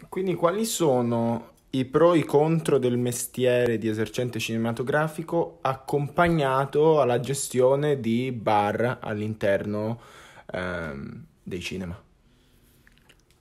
Quindi quali sono i pro e i contro del mestiere di esercente cinematografico accompagnato alla gestione di bar all'interno dei cinema?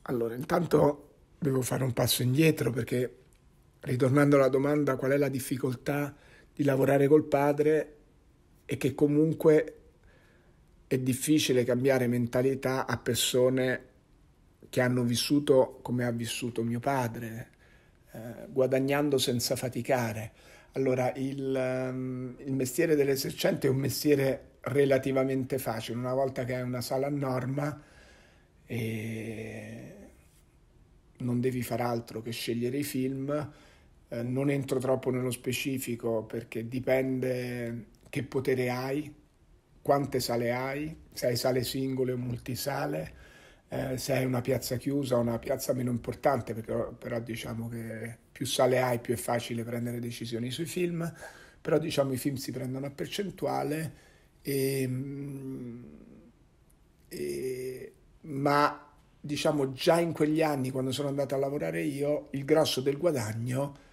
Allora, intanto devo fare un passo indietro perché, ritornando alla domanda qual è la difficoltà di lavorare col padre, è che comunque è difficile cambiare mentalità a persone che hanno vissuto come ha vissuto mio padre, guadagnando senza faticare. Allora, il mestiere dell'esercente è un mestiere relativamente facile, una volta che hai una sala a norma e non devi fare altro che scegliere i film. Non entro troppo nello specifico perché dipende che potere hai, quante sale hai, se hai sale singole o multisale, se hai una piazza chiusa o una piazza meno importante, perché però diciamo che più sale hai più è facile prendere decisioni sui film, però diciamo i film si prendono a percentuale e, ma diciamo già in quegli anni quando sono andato a lavorare io il grosso del guadagno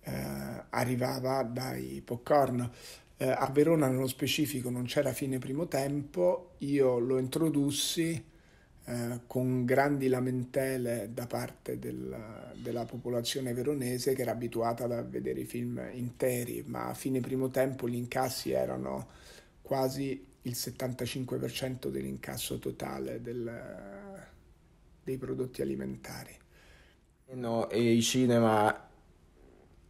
arrivava dai popcorn. A Verona nello specifico non c'era fine primo tempo, io lo introdussi con grandi lamentele da parte della popolazione veronese che era abituata a vedere i film interi, ma a fine primo tempo gli incassi erano quasi il 75% dell'incasso totale dei prodotti alimentari. No, e i cinema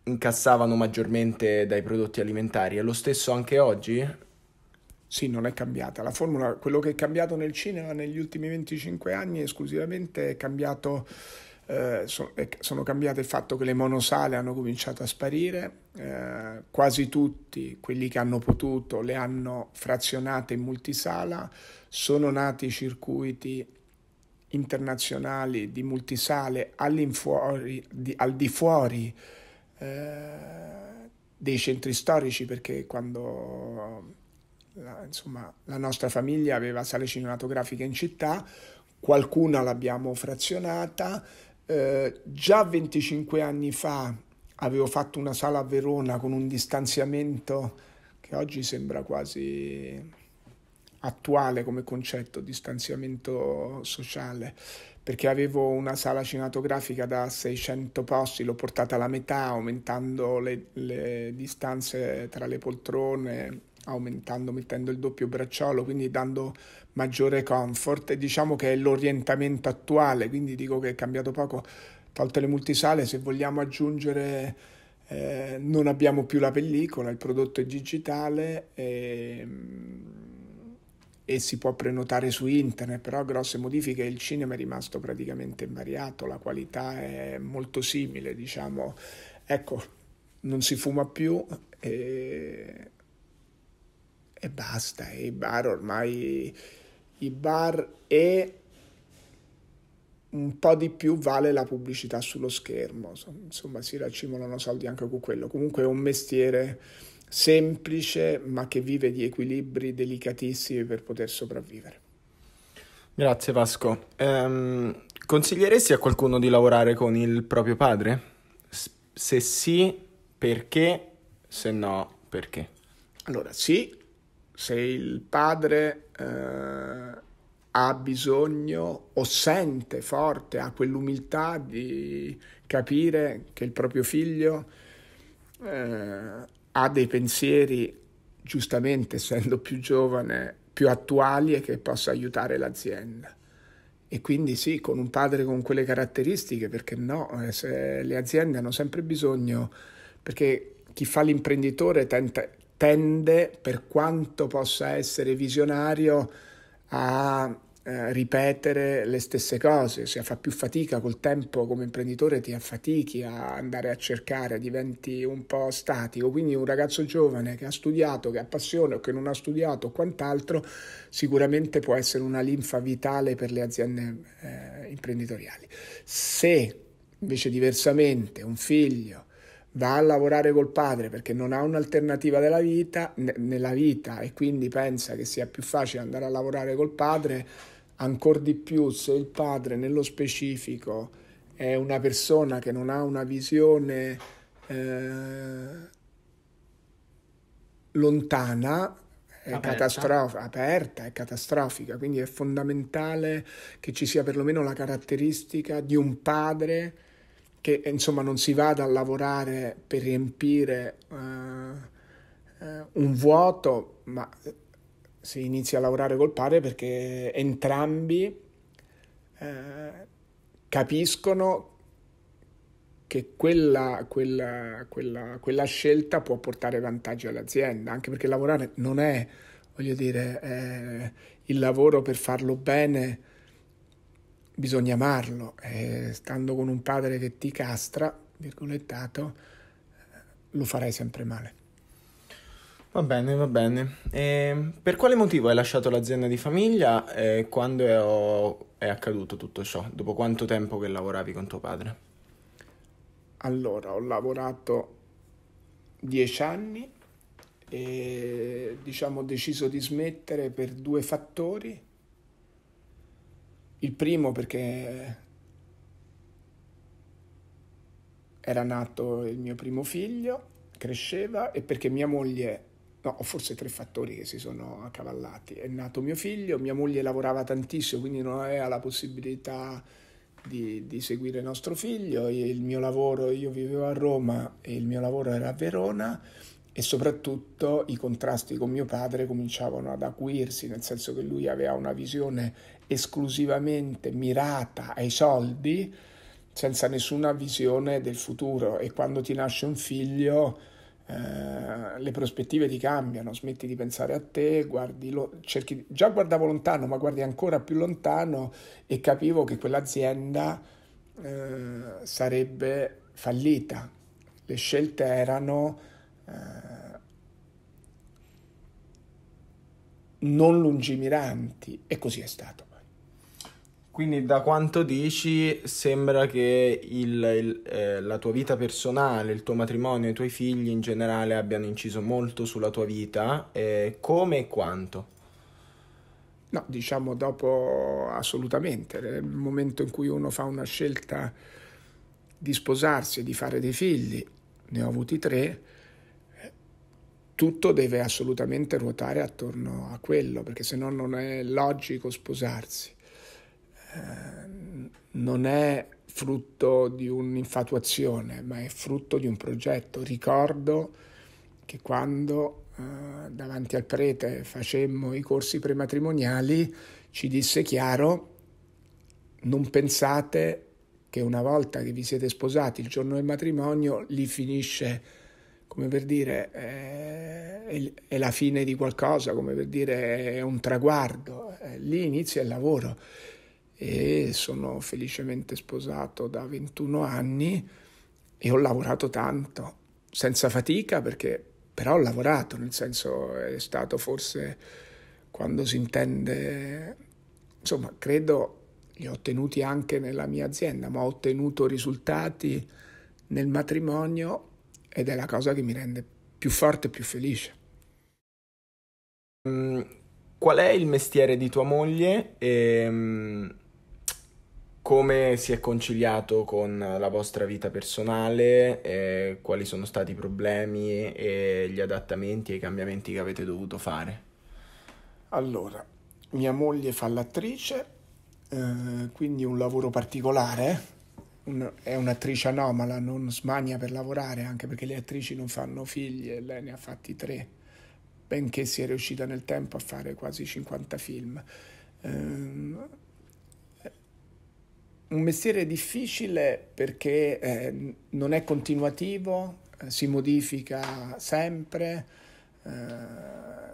incassavano maggiormente dai prodotti alimentari. È lo stesso anche oggi? Sì, non è cambiata. La formula, quello che è cambiato nel cinema negli ultimi 25 anni esclusivamente è cambiato, sono cambiate il fatto che le monosale hanno cominciato a sparire, quasi tutti quelli che hanno potuto le hanno frazionate in multisala, sono nati circuiti internazionali di multisale al di fuori dei centri storici perché quando insomma, la nostra famiglia aveva sale cinematografiche in città, qualcuna l'abbiamo frazionata, già 25 anni fa avevo fatto una sala a Verona con un distanziamento che oggi sembra quasi attuale come concetto, distanziamento sociale, perché avevo una sala cinematografica da 600 posti, l'ho portata alla metà, aumentando le distanze tra le poltrone, aumentando, mettendo il doppio bracciolo, quindi dando maggiore comfort. E diciamo che è l'orientamento attuale, quindi dico che è cambiato poco. Tolte le multisale, se vogliamo aggiungere, non abbiamo più la pellicola, il prodotto è digitale e si può prenotare su internet, però grosse modifiche, il cinema è rimasto praticamente invariato, la qualità è molto simile, diciamo, ecco, non si fuma più e basta, e i bar e un po' di più vale la pubblicità sullo schermo, insomma si racimolano soldi anche con quello, comunque è un mestiere semplice ma che vive di equilibri delicatissimi per poter sopravvivere. Grazie Vasco. Consiglieresti a qualcuno di lavorare con il proprio padre? Se sì, perché? Se no, perché? Allora, sì, se il padre ha bisogno o sente forte, ha quell'umiltà di capire che il proprio figlio ha dei pensieri, giustamente essendo più giovane, più attuali e che possa aiutare l'azienda. E quindi sì, con un padre con quelle caratteristiche, perché no? Se le aziende hanno sempre bisogno, perché chi fa l'imprenditore tende, per quanto possa essere visionario, a ripetere le stesse cose, se fa più fatica col tempo come imprenditore ti affatichi a andare a cercare, diventi un po' statico, quindi un ragazzo giovane che ha studiato, che ha passione o che non ha studiato o quant'altro, sicuramente può essere una linfa vitale per le aziende imprenditoriali. Se invece diversamente un figlio va a lavorare col padre perché non ha un'alternativa nella vita e quindi pensa che sia più facile andare a lavorare col padre, ancor di più se il padre nello specifico è una persona che non ha una visione lontana, aperta, è catastrofica, quindi è fondamentale che ci sia perlomeno la caratteristica di un padre che insomma non si vada a lavorare per riempire un vuoto, ma si inizia a lavorare col padre perché entrambi capiscono che quella scelta può portare vantaggi all'azienda, anche perché lavorare non è, voglio dire, il lavoro per farlo bene, bisogna amarlo. Stando con un padre che ti castra, virgolettato, lo farai sempre male. Va bene, va bene. Per quale motivo hai lasciato l'azienda di famiglia e quando è accaduto tutto ciò? Dopo quanto tempo che lavoravi con tuo padre? Allora, ho lavorato 10 anni e diciamo ho deciso di smettere per due fattori. Il primo perché era nato il mio primo figlio, cresceva, e perché mia moglie, no, forse tre fattori che si sono accavallati. È nato mio figlio, mia moglie lavorava tantissimo, quindi non aveva la possibilità di seguire nostro figlio, e il mio lavoro, io vivevo a Roma e il mio lavoro era a Verona, e soprattutto i contrasti con mio padre cominciavano ad acuirsi, nel senso che lui aveva una visione esclusivamente mirata ai soldi, senza nessuna visione del futuro, e quando ti nasce un figlio le prospettive ti cambiano, smetti di pensare a te, già guardavo lontano, ma guardi ancora più lontano, e capivo che quell'azienda sarebbe fallita. Le scelte erano non lungimiranti, e così è stato. Quindi da quanto dici sembra che la tua vita personale, il tuo matrimonio e i tuoi figli in generale abbiano inciso molto sulla tua vita, come e quanto? No, diciamo dopo assolutamente, nel momento in cui uno fa una scelta di sposarsi e di fare dei figli, ne ho avuti 3, tutto deve assolutamente ruotare attorno a quello, perché se no non è logico sposarsi. Non è frutto di un'infatuazione, ma è frutto di un progetto. Ricordo che quando davanti al prete facemmo i corsi prematrimoniali ci disse chiaro: non pensate che una volta che vi siete sposati il giorno del matrimonio lì finisce, come per dire, è la fine di qualcosa, come per dire è un traguardo, lì inizia il lavoro. E sono felicemente sposato da 21 anni e ho lavorato tanto, senza fatica, perché però ho lavorato, nel senso è stato forse, quando si intende, insomma, credo li ho ottenuti anche nella mia azienda, ma ho ottenuto risultati nel matrimonio, ed è la cosa che mi rende più forte e più felice. Qual è il mestiere di tua moglie e come si è conciliato con la vostra vita personale, e quali sono stati i problemi e gli adattamenti e i cambiamenti che avete dovuto fare? Allora, mia moglie fa l'attrice, quindi un lavoro particolare, è un'attrice anomala, non smania per lavorare, anche perché le attrici non fanno figli e lei ne ha fatti 3, benché sia riuscita nel tempo a fare quasi 50 film. Un mestiere difficile perché non è continuativo, si modifica sempre,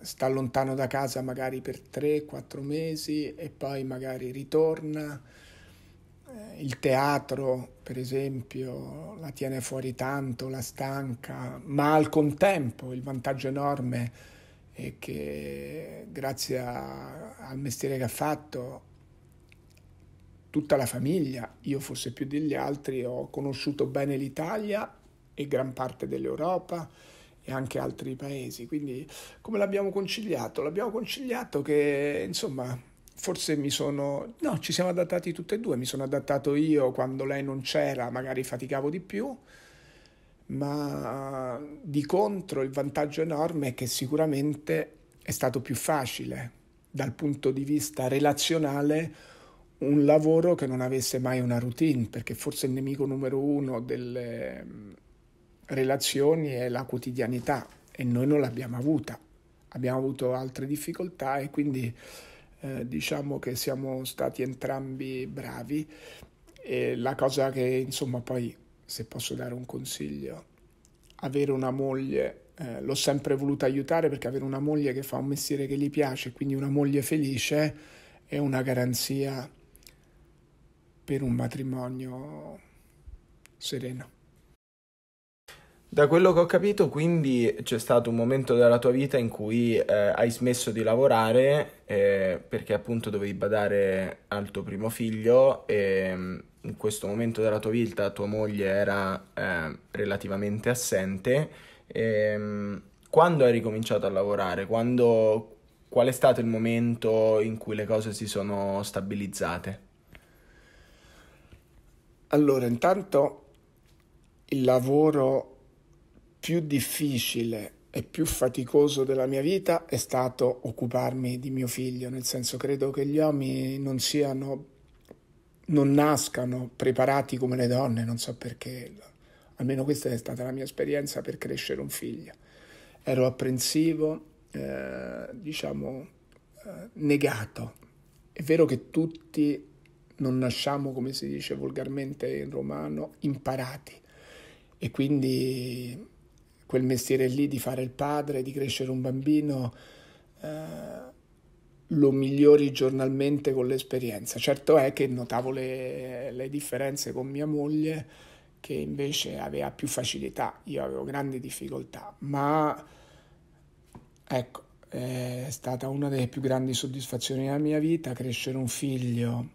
sta lontano da casa magari per 3-4 mesi e poi magari ritorna. Il teatro, per esempio, la tiene fuori tanto, la stanca, ma al contempo il vantaggio enorme è che grazie al mestiere che ha fatto, tutta la famiglia, io forse più degli altri, ho conosciuto bene l'Italia e gran parte dell'Europa e anche altri paesi. Quindi come l'abbiamo conciliato? L'abbiamo conciliato che, insomma, forse no, ci siamo adattati tutti e due, mi sono adattato io quando lei non c'era, magari faticavo di più, ma di contro il vantaggio enorme è che sicuramente è stato più facile dal punto di vista relazionale un lavoro che non avesse mai una routine, perché forse il nemico numero uno delle relazioni è la quotidianità e noi non l'abbiamo avuta, abbiamo avuto altre difficoltà e quindi diciamo che siamo stati entrambi bravi e la cosa che insomma poi, se posso dare un consiglio, avere una moglie, l'ho sempre voluta aiutare perché avere una moglie che fa un mestiere che gli piace, quindi una moglie felice, è una garanzia per un matrimonio sereno. Da quello che ho capito, quindi c'è stato un momento della tua vita in cui hai smesso di lavorare perché appunto dovevi badare al tuo primo figlio e in questo momento della tua vita tua moglie era relativamente assente. Quando hai ricominciato a lavorare? Qual è stato il momento in cui le cose si sono stabilizzate? Allora, intanto il lavoro più difficile e più faticoso della mia vita è stato occuparmi di mio figlio, nel senso credo che gli uomini non nascano preparati come le donne, non so perché, almeno questa è stata la mia esperienza per crescere un figlio. Ero apprensivo, negato. È vero che tutti non nasciamo, come si dice volgarmente in romano, imparati e quindi quel mestiere lì di fare il padre, di crescere un bambino, lo migliori giornalmente con l'esperienza. Certo è che notavo le differenze con mia moglie, che invece aveva più facilità, io avevo grandi difficoltà, ma ecco, è stata una delle più grandi soddisfazioni della mia vita, crescere un figlio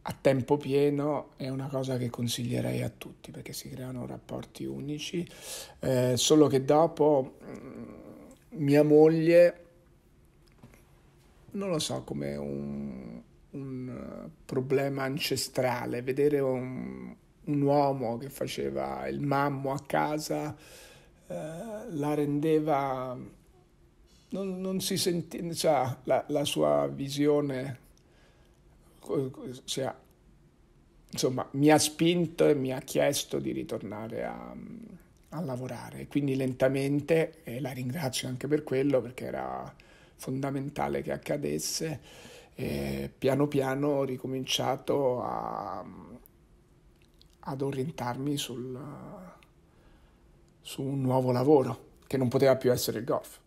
a tempo pieno è una cosa che consiglierei a tutti perché si creano rapporti unici, solo che dopo mia moglie, non lo so, come un problema ancestrale, vedere un uomo che faceva il mammo a casa la rendeva, non si sentiva, cioè, la sua visione, cioè, insomma, mi ha spinto e mi ha chiesto di ritornare a lavorare. Quindi lentamente, e la ringrazio anche per quello, perché era fondamentale che accadesse, piano piano ho ricominciato ad orientarmi su un nuovo lavoro, che non poteva più essere il golf.